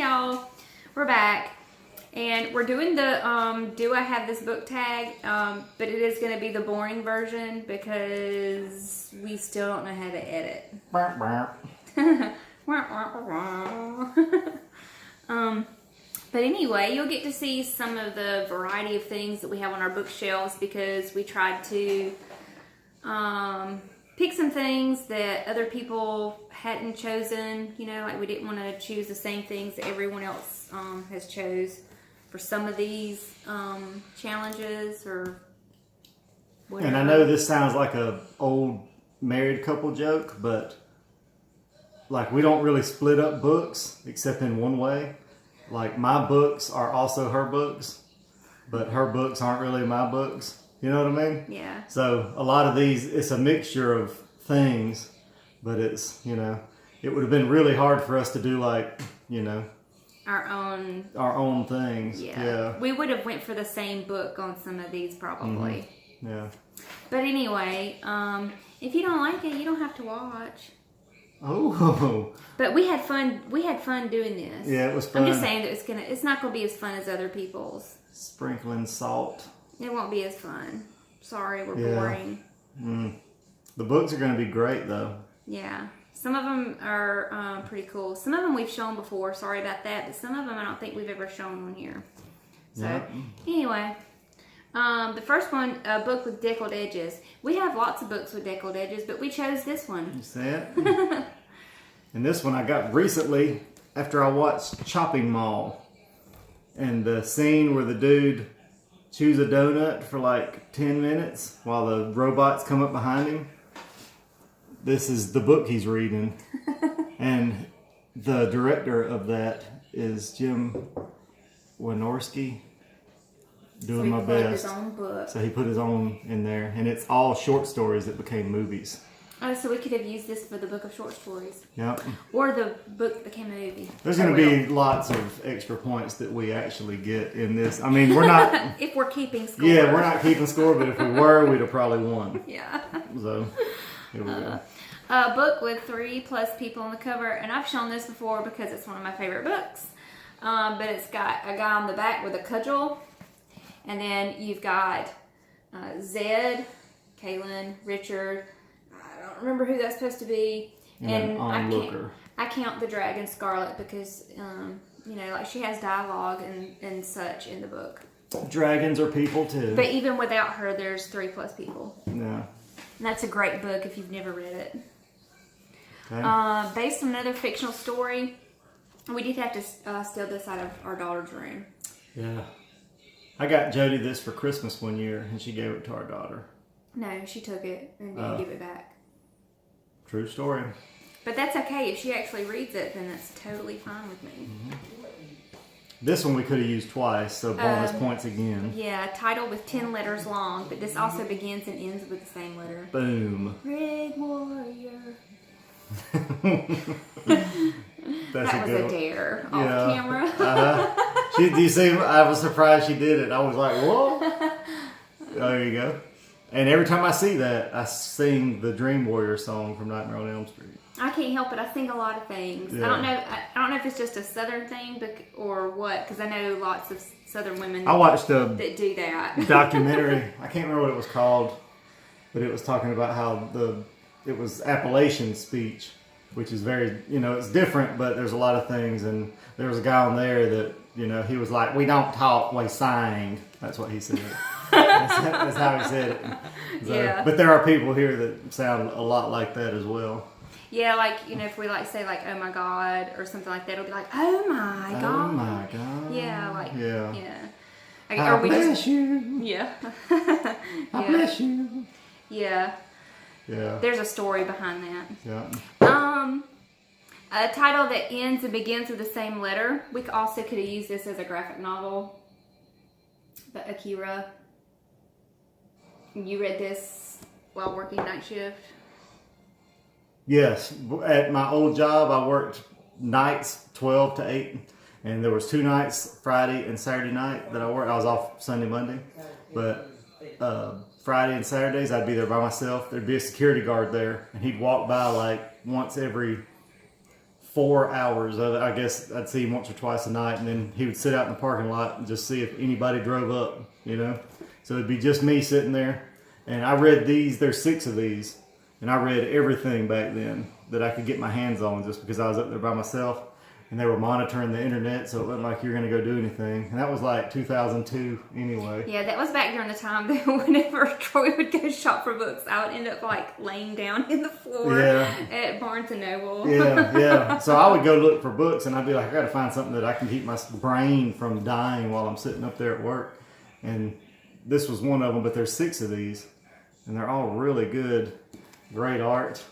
y'all, we're back, and we're doing the do I have this book tag, but it is going to be the boring version because we still don't know how to edit. But anyway, you'll get to see some of the variety of things that we have on our bookshelves because we tried to pick some things that other people hadn't chosen. You know, like we didn't want to choose the same things that everyone else has chose for some of these challenges or whatever. And I know this sounds like a old married couple joke, but like we don't really split up books except in one way. Like my books are also her books, but her books aren't really my books. You know what I mean? Yeah. So a lot of these, it's a mixture of things, but it's, you know, it would have been really hard for us to do like, you know, our own things. Yeah. We would have went for the same book on some of these probably. Mm-hmm. Yeah. But anyway, if you don't like it, you don't have to watch. Oh. But we had fun. We had fun doing this. Yeah, it was fun. I'm just saying that it's not gonna be as fun as other people's. Sprinkling salt. It won't be as fun. Sorry, we're boring. The books are going to be great, though. Yeah. Some of them are pretty cool. Some of them we've shown before. Sorry about that. But some of them I don't think we've ever shown on here. So, anyway. The first one, a book with deckled edges. We have lots of books with deckled edges, but we chose this one. You see it? And this one I got recently after I watched Chopping Mall. And the scene where the dude chews a donut for like 10 minutes while the robots come up behind him. This is the book he's reading. And the director of that is Jim Wynorski. Doing my best. His own book. So he put his own in there. And it's all short stories that became movies. Oh, so we could have used this for the book of short stories. Yep. Or the book that became a movie. There's going to be lots of extra points that we actually get in this. I mean, we're not... if we're keeping score. Yeah, we're not keeping score, but if we were, we'd have probably won. Yeah. So, here we go. A book with 3+ people on the cover. And I've shown this before because it's one of my favorite books. But it's got a guy on the back with a cudgel. And then you've got Zed, Kaylin, Richard... I don't remember who that's supposed to be, and I count the dragon Scarlet because you know, like she has dialogue and such in the book. Dragons are people too. But even without her, there's 3+ people. Yeah. And that's a great book if you've never read it. Okay. Based on another fictional story, we did have to steal this out of our daughter's room. Yeah. I got Jody this for Christmas one year, and she gave it to our daughter. No, she took it and didn't give it back. True story. But that's okay. If she actually reads it, then that's totally fine with me. Mm-hmm. This one we could have used twice, so bonus points again. Yeah, title with 10 letters long, but this also begins and ends with the same letter. Boom. Red Warrior. That's that was a dare off camera. Do you see? I was surprised she did it. I was like, whoa. There you go. And every time I see that, I sing the Dream Warrior song from Nightmare on Elm Street. I can't help it. I sing a lot of things. Yeah. I don't know if it's just a Southern thing, or what. Because I know lots of Southern women. I watched that do that documentary. I can't remember what it was called, but it was talking about how it was Appalachian speech, which is very, you know, it's different, but there's a lot of things. And there was a guy on there that, you know, he was like, "We don't talk, we sing." That's what he said. That's how he said it. So, yeah. But there are people here that sound a lot like that as well. Yeah, like, you know, if we like say like, "Oh my God," or something like that, it'll be like, "Oh my God." Oh my God. Yeah, like yeah. I bless you. Yeah. I bless you. Yeah. Yeah. There's a story behind that. Yeah. A title that ends and begins with the same letter. We also could have used this as a graphic novel. But Akira, you read this while working night shift? Yes. At my old job, I worked nights 12 to 8. And there was 2 nights, Friday and Saturday night, that I worked. I was off Sunday, Monday. But Friday and Saturdays, I'd be there by myself. There'd be a security guard there. And he'd walk by like once every 4 hours of it. I guess I'd see him once or twice a night, and then he would sit out in the parking lot and just see if anybody drove up, you know. So it'd be just me sitting there, and I read these. There's 6 of these, and I read everything back then that I could get my hands on, just because I was up there by myself, and they were monitoring the internet, so it wasn't like you're going to go do anything. And that was like 2002 anyway. Yeah, that was back during the time that whenever Troy would go shop for books, I would end up like laying down in the floor at Barnes and Noble. Yeah. So I would go look for books, and I'd be like, I got to find something that I can keep my brain from dying while I'm sitting up there at work. And this was one of them, but there's 6 of these, and they're all really good, great art.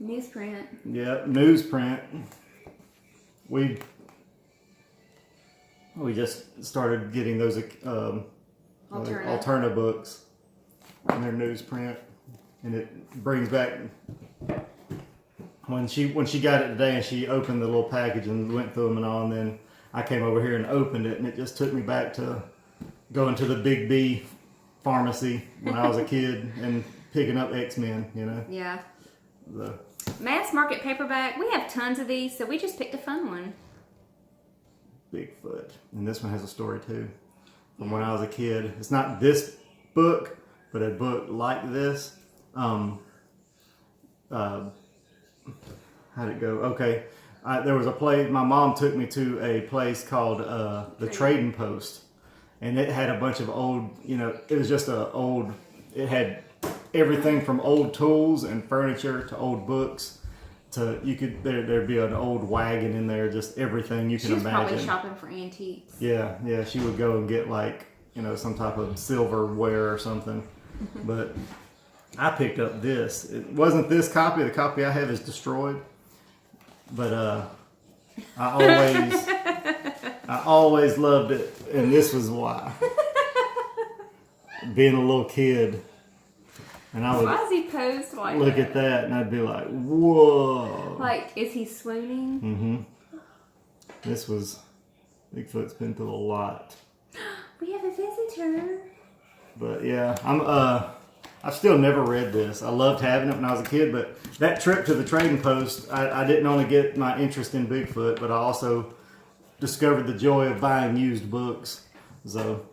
Newsprint. Yeah, newsprint. We just started getting those Alterna books, and their newsprint, and it brings back when she got it today, and she opened the little package and went through them and all, and then I came over here and opened it, and it just took me back to going to the Big B pharmacy when I was a kid and picking up X-Men, you know. Yeah. The Mass market paperback. We have tons of these, so we just picked a fun one. Bigfoot. And this one has a story too. From when I was a kid. It's not this book, but a book like this. How'd it go? Okay. There was a place, my mom took me to a place called the Trading Post. And it had a bunch of old, you know, it was just it had everything from old tools and furniture to old books to there'd be an old wagon in there, just everything you can imagine. She was probably shopping for antiques. Yeah, she would go and get like, you know, some type of silverware or something. But I picked up this. It wasn't this copy. The copy I have is destroyed. But I always loved it, and this was why. Being a little kid. And I would Why is he posed like look that? at that, and I'd be like, whoa. Like, is he swooning? Mm-hmm. This was, Bigfoot's been through a lot. We have a visitor. But yeah, I've still never read this. I loved having it when I was a kid, but that trip to the Trading Post, I didn't only get my interest in Bigfoot, but I also discovered the joy of buying used books. So...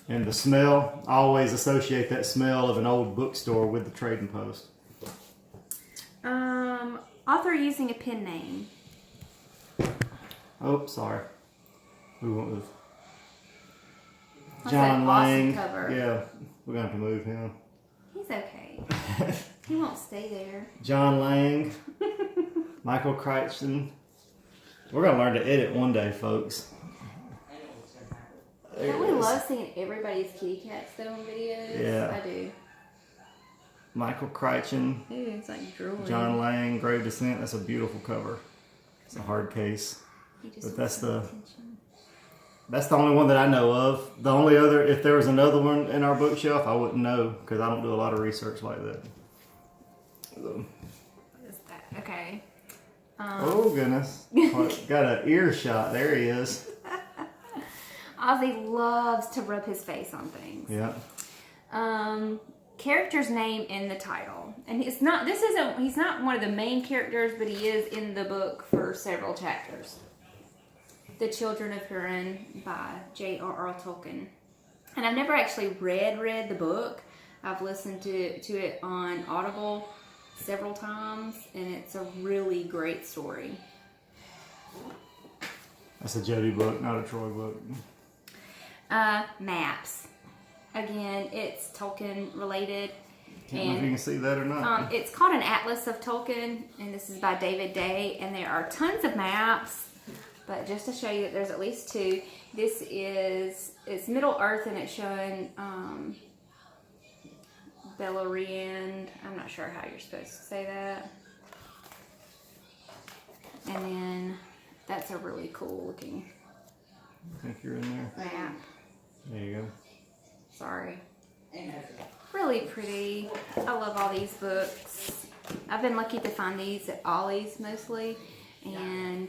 And the smell, I always associate that smell of an old bookstore with the Trading Post. Author using a pen name. Oh, sorry. We went with What's John that awesome Lang. cover? Yeah, we're going to have to move him. He's okay. He won't stay there. John Lang, Michael Crichton. We're going to learn to edit one day, folks. Don't we love seeing everybody's kitty cats though on videos? Yeah. I do. Michael Crichton, Ooh, it's like drooling. John Lang, Grave Descent. That's a beautiful cover. It's a hard case. But that's the only one that I know of. The only other, if there was another one in our bookshelf, I wouldn't know because I don't do a lot of research like that. So. What is that? Okay. Oh goodness! Got an earshot. There he is. Ozzy loves to rub his face on things. Yeah. Character's name in the title, and he's not one of the main characters, but he is in the book for several chapters. The Children of Hurin by J.R.R. Tolkien. And I've never actually read the book. I've listened to it on Audible several times, and it's a really great story. That's a Jody book, not a Troy book. Maps. Again, it's Tolkien related. Can't know if you can see that or not. It's called an Atlas of Tolkien, and this is by David Day, and there are tons of maps. But just to show you that there's at least 2, it's Middle Earth, and it's showing Beleriand. I'm not sure how you're supposed to say that. And then that's a really cool looking I think you're in there. map. There you go. Sorry. Really pretty. I love all these books. I've been lucky to find these at Ollie's mostly, and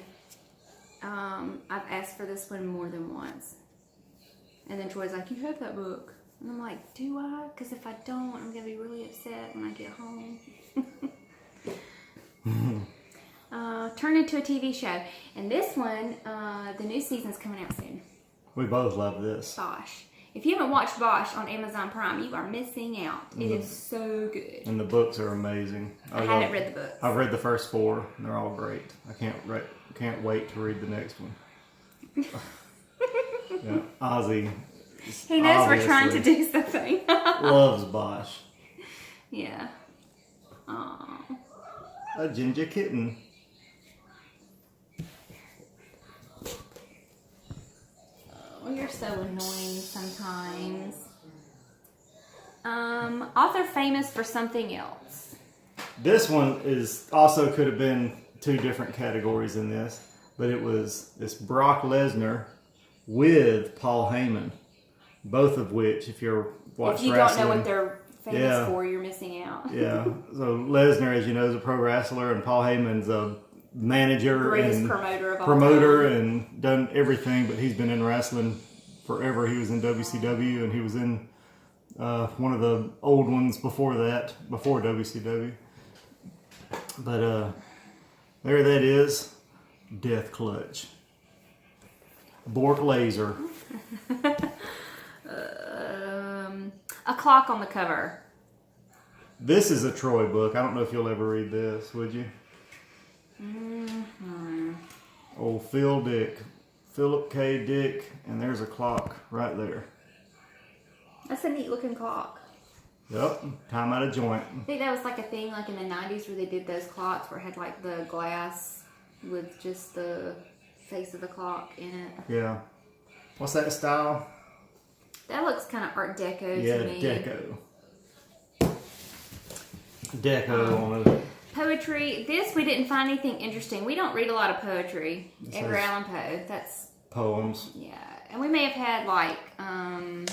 I've asked for this one more than once. And then Troy's like, "You have that book," and I'm like, "Do I? Because if I don't, I'm gonna be really upset when I get home." turned into a TV show. And this one, the new season's coming out soon. We both love this. Bosch. If you haven't watched Bosch on Amazon Prime, you are missing out. It is so good. And the books are amazing. I haven't read the books. I've read the first 4, and they're all great. I can't wait to read the next one. Yeah, Ozzy. He knows we're trying to do something. Loves Bosch. Yeah. Aww. A ginger kitten. Oh, you're so annoying sometimes. Author famous for something else. This one is also could have been 2 different categories in this, but it was this Brock Lesnar with Paul Heyman, both of which, if you're watching if you wrestling, don't know what they're famous for, you're missing out. Yeah. So Lesnar, as you know, is a pro wrestler, and Paul Heyman's a manager Greatest and promoter of all promoter time. and done everything, but he's been in wrestling forever. He was in WCW, and he was in one of the old ones before that, before WCW. But there that is, Death Clutch. Bork Laser. A clock on the cover. This is a Troy book. I don't know if you'll ever read this, would you? Old Phil Dick. Philip K. Dick, and there's a clock right there. That's a neat looking clock. Yep, time out of joint. I think that was like a thing like in the 90s where they did those clocks where it had like the glass with just the face of the clock in it. Yeah. What's that style? That looks kind of Art Deco Yeah, to me. Deco on it. Poetry. This, we didn't find anything interesting. We don't read a lot of poetry. Edgar Allan Poe. That's, Poems. yeah. And we may have had like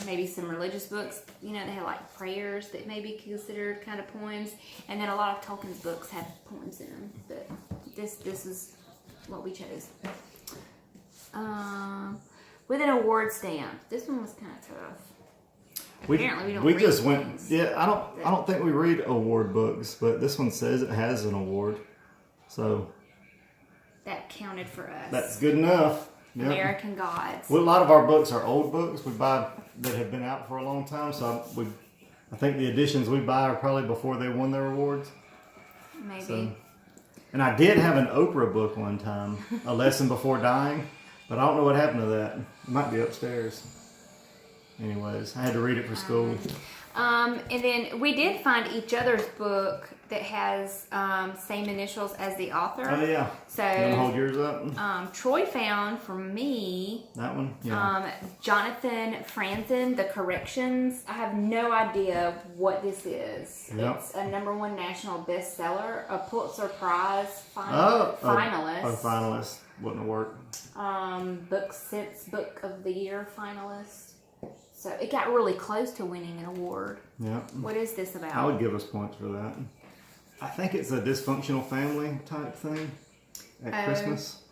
maybe some religious books, you know, they had like prayers that may be considered kind of poems. And then a lot of Tolkien's books have poems in them. But this is what we chose. With an award stamp. This one was kind of tough. Apparently we don't read just things. went. Yeah, I don't think we read award books, but this one says it has an award, so That counted for us. that's good enough. Yep. American Gods. Well, a lot of our books are old books we buy that have been out for a long time, so I think the editions we buy are probably before they won their awards. Maybe. So, and I did have an Oprah book one time, A Lesson Before Dying, but I don't know what happened to that. It might be upstairs. Anyways, I had to read it for school. And then we did find each other's book that has same initials as the author. Oh yeah. So You want to hold yours up? Troy found for me That one? Yeah. Jonathan Franzen, The Corrections. I have no idea what this is. Yep. It's a #1 national bestseller, a Pulitzer Prize finalist. finalist. Wouldn't have worked. Book of the Year finalist. So it got really close to winning an award. Yeah. What is this about? I would give us points for that. I think it's a dysfunctional family type thing at Christmas.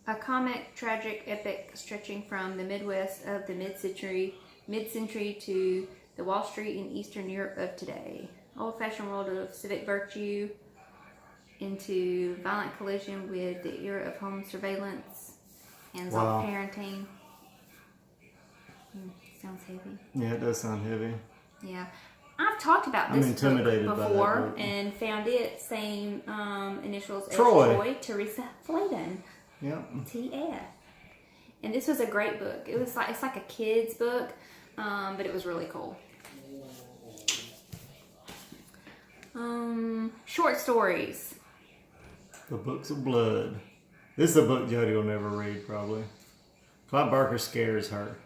A comic, tragic epic stretching from the Midwest of the mid-century to the Wall Street and Eastern Europe of today. Old-fashioned world of civic virtue into violent collision with the era of home surveillance, hands-off parenting. Sounds heavy. Yeah, it does sound heavy. Yeah. I've talked about I'm this intimidated book by that before book. And found it same initials as Troy. Troy, Teresa Fladen, Yeah. TF. And this was a great book. It's like a kid's book, but it was really cool. Short stories. The Books of Blood. This is a book Jody will never read, probably. Clive Barker scares her.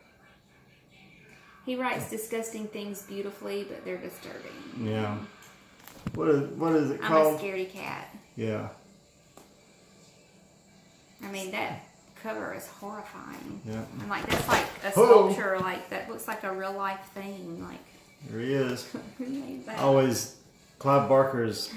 He writes disgusting things beautifully, but they're disturbing. Yeah. What is it I'm called? a scaredy cat. Yeah. I mean, that cover is horrifying. Yeah. And like that's like a Oh. sculpture, like that looks like a real life thing. Like There he is. who made that? Always, Clive Barker's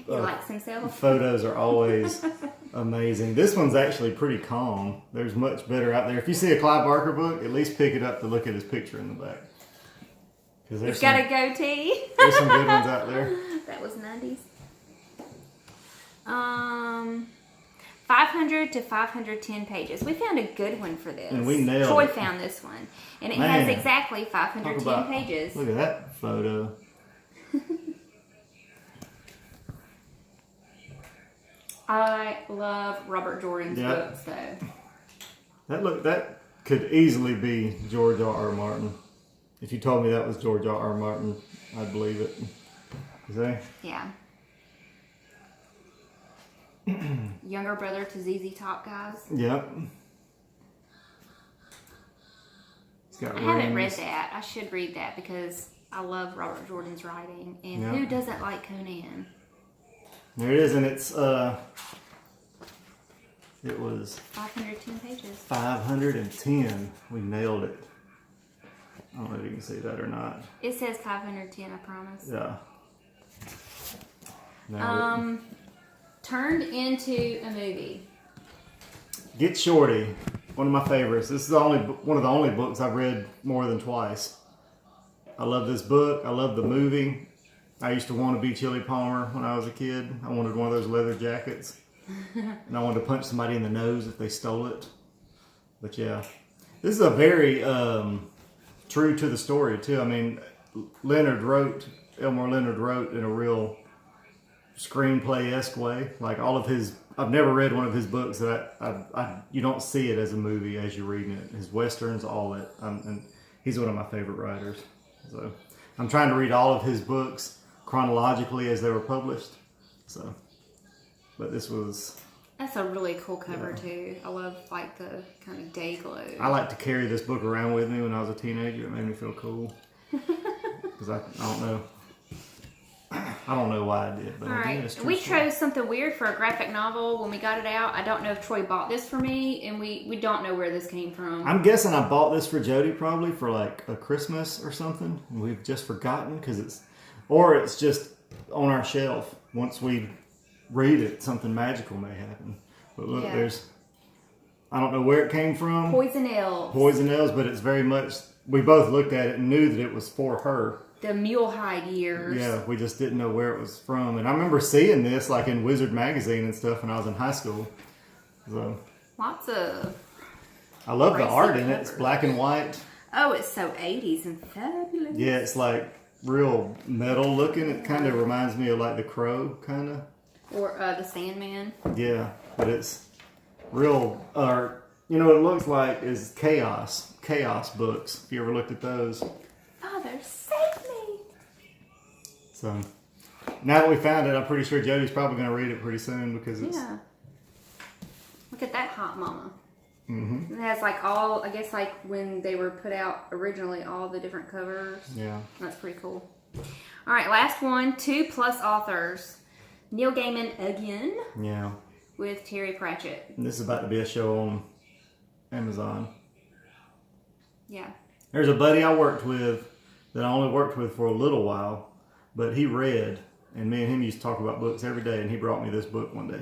He likes himself. photos are always amazing. This one's actually pretty calm. There's much better out there. If you see a Clive Barker book, at least pick it up to look at his picture in the back. Because He's got a goatee. there's some good ones out there. That was 90s. 500 to 510 pages. We found a good one for this. And we nailed Troy it. found this one. And it Man. has exactly Talk 510 about- pages. Look at that photo. I love Robert Jordan's Yep. books, though. That could easily be George R. R. Martin. If you told me that was George R. R. Martin, I'd believe it. See? Yeah. Younger brother to ZZ Top guys. Yep. It's got I haven't read rings. that. I should read that because I love Robert Jordan's writing. And Yeah. who doesn't like Conan? There it is, and it's it was 510 pages. 510. We nailed it. I don't know if you can see that or not. It says 510, I promise. Yeah. Nailed Turned into a movie. it. Get Shorty, one of my favorites. This is one of the only books I've read more than twice. I love this book. I love the movie. I used to want to be Chili Palmer when I was a kid. I wanted one of those leather jackets. And I wanted to punch somebody in the nose if they stole it. But yeah, this is a very true to the story too. I mean, Elmore Leonard wrote in a real screenplay-esque way. Like all of his, I've never read one of his books that you don't see it as a movie as you're reading it. His westerns, all that. And he's one of my favorite writers. So I'm trying to read all of his books chronologically as they were published. So, but this was... That's a really cool cover too. I love like the kind of day glow. I like to carry this book around with me when I was a teenager. It made me feel cool. Because I don't know. I don't know why I did, but All I did. right, It's true we story. chose something weird for a graphic novel when we got it out. I don't know if Troy bought this for me, and we don't know where this came from. I'm guessing I bought this for Jody probably for like a Christmas or something. And we've just forgotten because it's just on our shelf. Once we read it, something magical may happen. But look, Yeah. I don't know where it came from. Poison Elves. Poison Elves, but it's very much, we both looked at it and knew that it was for her. The Mulehide years. Yeah, we just didn't know where it was from. And I remember seeing this like in Wizard magazine and stuff when I was in high school. So Lots of... I love the Crazy art in it. It's cover. black and white. Oh, it's so 80s and fabulous. Yeah, it's like real metal looking. It kind of reminds me of like The Crow, kind of. Or the Sandman. Yeah, but it's real art. You know what it looks like is Chaos books. If you ever looked at those. Father, save me! So now that we found it, I'm pretty sure Jody's probably going to read it pretty soon because it's... Yeah. Look at that hot mama. Mm-hmm. It has like all, I guess like when they were put out originally, all the different covers. Yeah. That's pretty cool. All right, last one. 2+ authors. Neil Gaiman again Yeah. with Terry Pratchett. And this is about to be a show on Amazon. Yeah. There's a buddy I worked with that I only worked with for a little while, but he read, and me and him used to talk about books every day, and he brought me this book one day.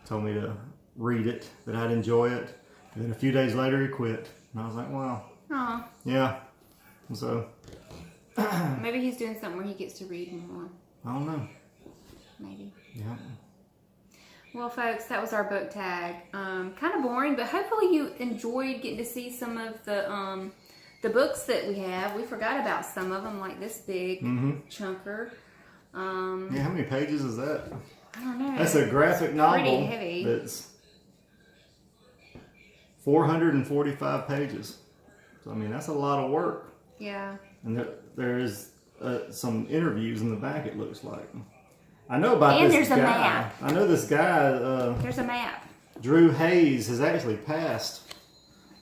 Told me to read it, that I'd enjoy it. And then a few days later, he quit. And I was like, wow. Aw. Yeah. And so, Maybe he's doing something where he gets to read more. I don't know. Maybe. Yeah. Well, folks, that was our book tag. Kind of boring, but hopefully you enjoyed getting to see some of the books that we have. We forgot about some of them, like this big chunker. Yeah, how many pages is that? I don't know. That's a graphic novel. Pretty heavy. That's 445 pages. So, I mean, that's a lot of work. Yeah. And there is some interviews in the back, it looks like. I know about And this there's guy. a map. I know this guy, There's a map. Drew Hayes, has actually passed.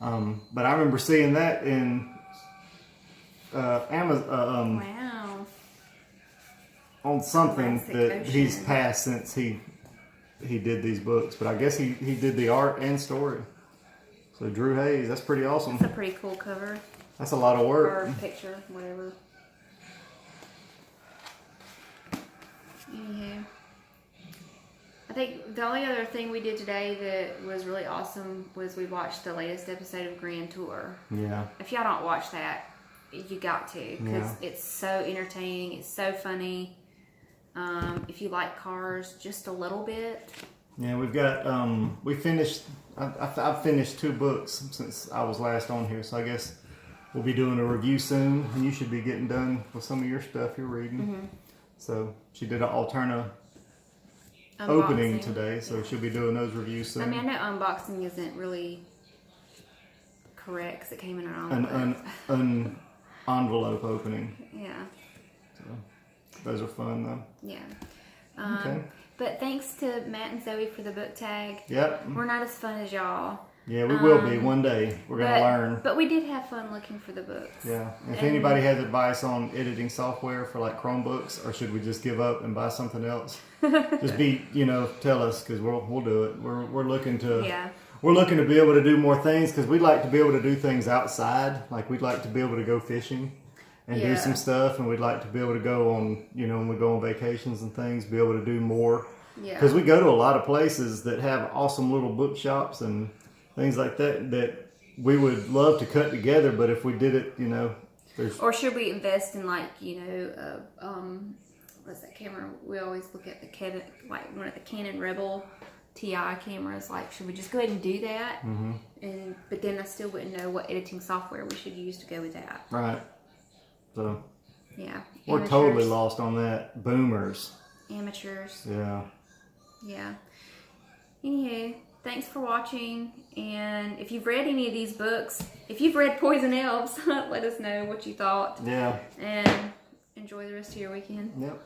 But I remember seeing that in Amazon, Wow. on something Classic that he's Ocean. passed since he did these books. But I guess he did the art and story. So Drew Hayes, that's pretty awesome. It's a pretty cool cover. That's a lot of work. Or picture, whatever. Anywho. I think the only other thing we did today that was really awesome was we watched the latest episode of Grand Tour. Yeah. If y'all don't watch that, you got to, because Yeah. it's so entertaining. It's so funny. If you like cars just a little bit, Yeah, we've got we finished. I've finished 2 books since I was last on here, so I guess we'll be doing a review soon, and you should be getting done with some of your stuff you're reading. Mm-hmm. So she did an Alterna Unboxing. opening today, so she'll be doing those reviews soon. I mean, I know unboxing isn't really correct because it came in an envelope. An envelope opening. Yeah. So those are fun though. Yeah. Okay. But thanks to Matt and Zoe for the book tag. Yep. We're not as fun as y'all. Yeah, we will be one day. We're gonna learn. But we did have fun looking for the books. Yeah. If anybody has advice on editing software for like Chromebooks, or should we just give up and buy something else? Just tell us, because we'll do it. We're looking to. Yeah. We're looking to be able to do more things because we'd like to be able to do things outside. Like we'd like to be able to go fishing and do some stuff, and we'd like to be able to go on, when we go on vacations and things, be able to do more. Yeah. Because we go to a lot of places that have awesome little bookshops and things like that we would love to cut together, but if we did it, there's... Or should we invest in what's that camera? We always look at the Canon, like one of the Canon Rebel TI cameras. Like, should we just go ahead and do that? Mm-hmm. But then I still wouldn't know what editing software we should use to go with that. Right. So yeah, we're totally lost on that. Boomers. Amateurs. Yeah. Yeah. Anywho, thanks for watching. And if you've read any of these books, if you've read Poison Elves, let us know what you thought. Yeah. And enjoy the rest of your weekend. Yep.